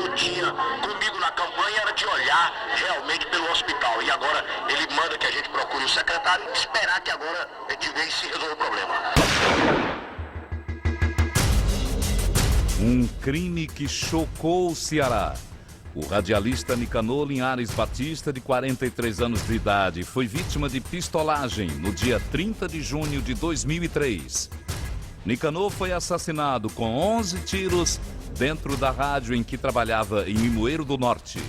senhor tinha comigo na campanha era de olhar realmente pelo hospital. E agora ele manda que a gente procure o secretário e esperar que agora de vez se resolva o problema. Um crime que chocou o Ceará. O radialista Nicanor Linhares Batista, de 43 anos de idade, foi vítima de pistolagem no dia 30 de junho de 2003. Nicanor foi assassinado com 11 tiros dentro da rádio em que trabalhava em Limoeiro do Norte.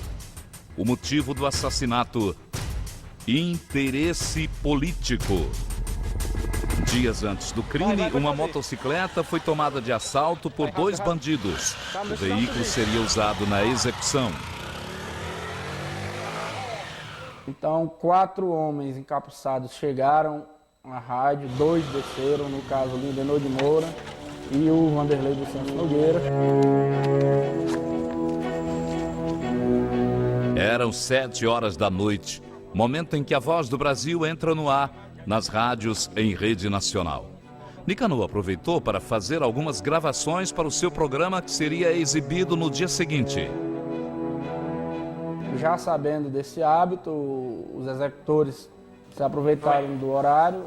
O motivo do assassinato: interesse político. Dias antes do crime, uma motocicleta foi tomada de assalto por 2 bandidos. O veículo seria usado na execução. Então, 4 homens encapuçados chegaram à rádio, 2 desceram, no caso, o Lindenor de Moura e o Vanderlei dos Santos Nogueira. Eram 7 horas da noite, momento em que a Voz do Brasil entra no ar nas rádios em rede nacional. Nicanor aproveitou para fazer algumas gravações para o seu programa que seria exibido no dia seguinte. Já sabendo desse hábito, os executores se aproveitaram do horário,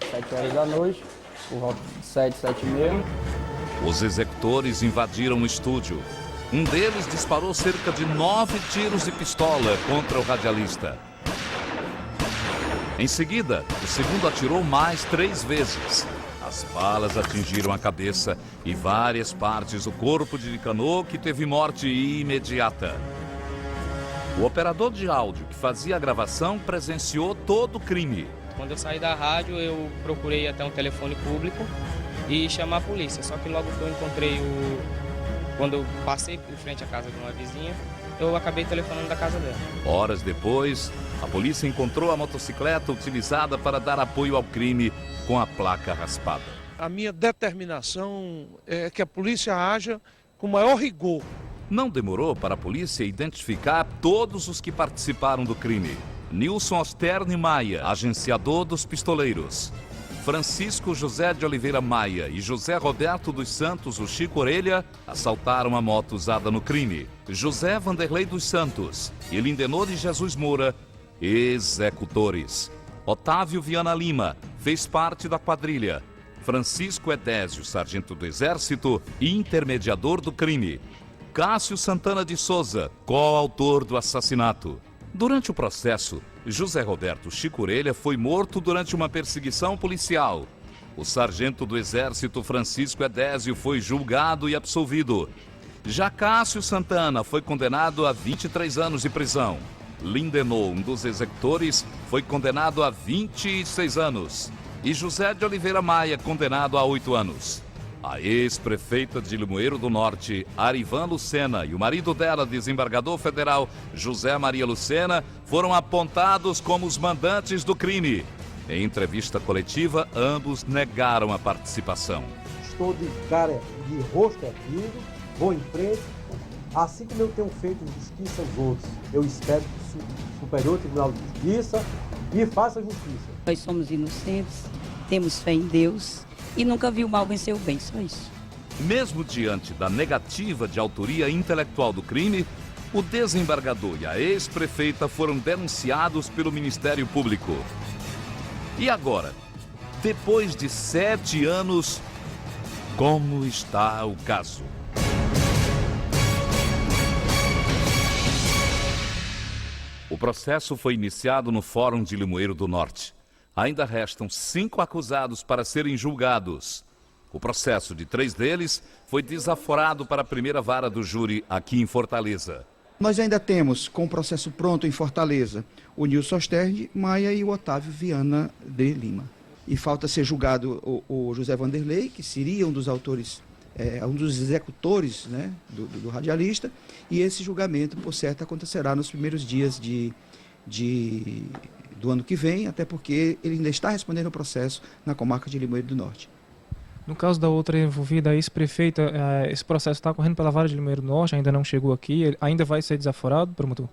7 horas da noite, por volta de 7, 7h30. Os executores invadiram o estúdio. Um deles disparou cerca de 9 tiros de pistola contra o radialista. Em seguida, o segundo atirou mais 3 vezes. As balas atingiram a cabeça e várias partes do corpo de Nicanor, que teve morte imediata. O operador de áudio que fazia a gravação presenciou todo o crime. Quando eu saí da rádio, eu procurei até um telefone público e chamar a polícia. Só que logo que eu encontrei quando eu passei em frente à casa de uma vizinha, eu acabei telefonando da casa dela. Horas depois, a polícia encontrou a motocicleta utilizada para dar apoio ao crime com a placa raspada. A minha determinação é que a polícia haja com maior rigor. Não demorou para a polícia identificar todos os que participaram do crime. Nilson Osterne Maia, agenciador dos pistoleiros. Francisco José de Oliveira Maia e José Roberto dos Santos, o Chico Orelha, assaltaram a moto usada no crime. José Vanderlei dos Santos e Lindenor de Jesus Moura, executores. Otávio Viana Lima fez parte da quadrilha. Francisco Edésio, sargento do Exército e intermediador do crime. Cássio Santana de Souza, coautor do assassinato. Durante o processo, José Roberto Chico Orelha foi morto durante uma perseguição policial. O sargento do Exército Francisco Edésio foi julgado e absolvido. Já Cássio Santana foi condenado a 23 anos de prisão. Lindenor, um dos executores, foi condenado a 26 anos. E José de Oliveira Maia, condenado a 8 anos. A ex-prefeita de Limoeiro do Norte, Arivan Lucena, e o marido dela, desembargador federal José Maria Lucena, foram apontados como os mandantes do crime. Em entrevista coletiva, ambos negaram a participação. Estou de cara de rosto erguido, vou em frente, assim como eu tenho feito justiça aos outros. Eu espero que o Superior Tribunal de Justiça me faça justiça. Nós somos inocentes, temos fé em Deus. E nunca vi o mal vencer o bem, só isso. Mesmo diante da negativa de autoria intelectual do crime, o desembargador e a ex-prefeita foram denunciados pelo Ministério Público. E agora, depois de 7 anos, como está o caso? O processo foi iniciado no Fórum de Limoeiro do Norte. Ainda restam 5 acusados para serem julgados. O processo de 3 deles foi desaforado para a primeira vara do júri aqui em Fortaleza. Nós ainda temos, com o processo pronto em Fortaleza, o Nilson Osterne Maia e o Otávio Viana de Lima. E falta ser julgado o José Vanderlei, que seria um dos autores, um dos executores, né, do radialista. E esse julgamento, por certo, acontecerá nos primeiros dias do ano que vem, até porque ele ainda está respondendo o processo na comarca de Limoeiro do Norte. No caso da outra envolvida, a ex-prefeita, esse processo está correndo pela vara de Limoeiro do Norte, ainda não chegou aqui, ele ainda vai ser desaforado, promotor?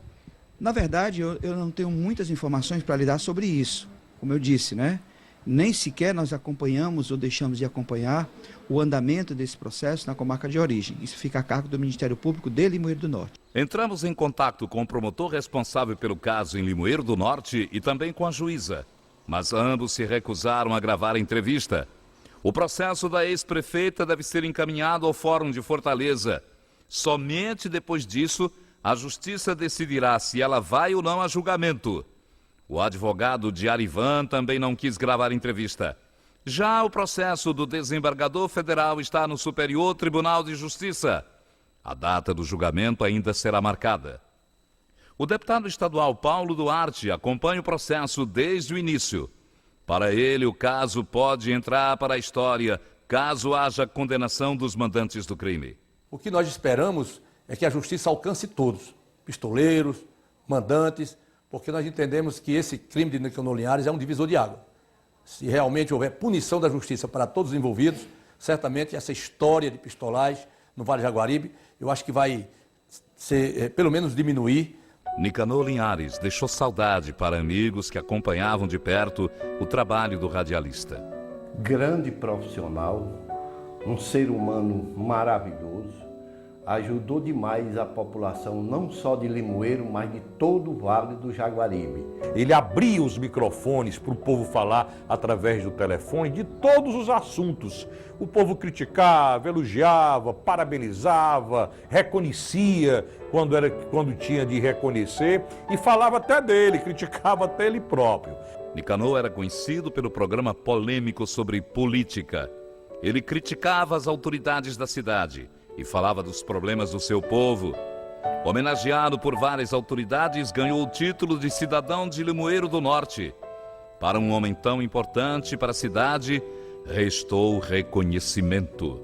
Na verdade, eu não tenho muitas informações para lhe dar sobre isso, como eu disse, né? Nem sequer nós acompanhamos ou deixamos de acompanhar o andamento desse processo na comarca de origem. Isso fica a cargo do Ministério Público de Limoeiro do Norte. Entramos em contato com o promotor responsável pelo caso em Limoeiro do Norte e também com a juíza, mas ambos se recusaram a gravar a entrevista. O processo da ex-prefeita deve ser encaminhado ao Fórum de Fortaleza. Somente depois disso, a Justiça decidirá se ela vai ou não a julgamento. O advogado de Arivan também não quis gravar a entrevista. Já o processo do desembargador federal está no Superior Tribunal de Justiça. A data do julgamento ainda será marcada. O deputado estadual Paulo Duarte acompanha o processo desde o início. Para ele, o caso pode entrar para a história caso haja condenação dos mandantes do crime. O que nós esperamos é que a justiça alcance todos, pistoleiros, mandantes, porque nós entendemos que esse crime de Nicanor Linhares é um divisor de água. Se realmente houver punição da justiça para todos os envolvidos, certamente essa história de pistolagem no Vale do Jaguaribe, eu acho que vai ser, pelo menos diminuir. Nicanor Linhares deixou saudade para amigos que acompanhavam de perto o trabalho do radialista. Grande profissional, um ser humano maravilhoso, ajudou demais a população não só de Limoeiro, mas de todo o Vale do Jaguaribe. Ele abria os microfones para o povo falar através do telefone de todos os assuntos. O povo criticava, elogiava, parabenizava, reconhecia quando tinha de reconhecer e falava até dele, criticava até ele próprio. Nicanor era conhecido pelo programa polêmico sobre política. Ele criticava as autoridades da cidade e falava dos problemas do seu povo. Homenageado por várias autoridades, ganhou o título de cidadão de Limoeiro do Norte. Para um homem tão importante para a cidade, restou reconhecimento.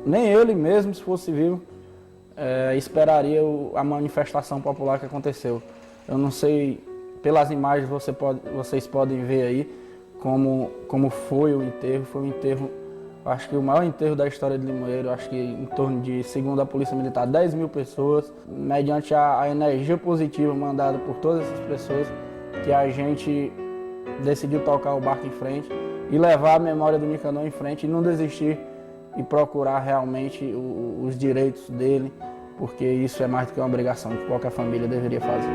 Nem ele mesmo, se fosse vivo, esperaria a manifestação popular que aconteceu. Eu não sei, pelas imagens vocês podem ver aí como foi o enterro. Foi um enterro, acho que o maior enterro da história de Limoeiro, acho que em torno de, segundo a Polícia Militar, 10 mil pessoas, mediante a energia positiva mandada por todas essas pessoas, que a gente decidiu tocar o barco em frente e levar a memória do Nicanor em frente e não desistir e procurar realmente os direitos dele, porque isso é mais do que uma obrigação que qualquer família deveria fazer.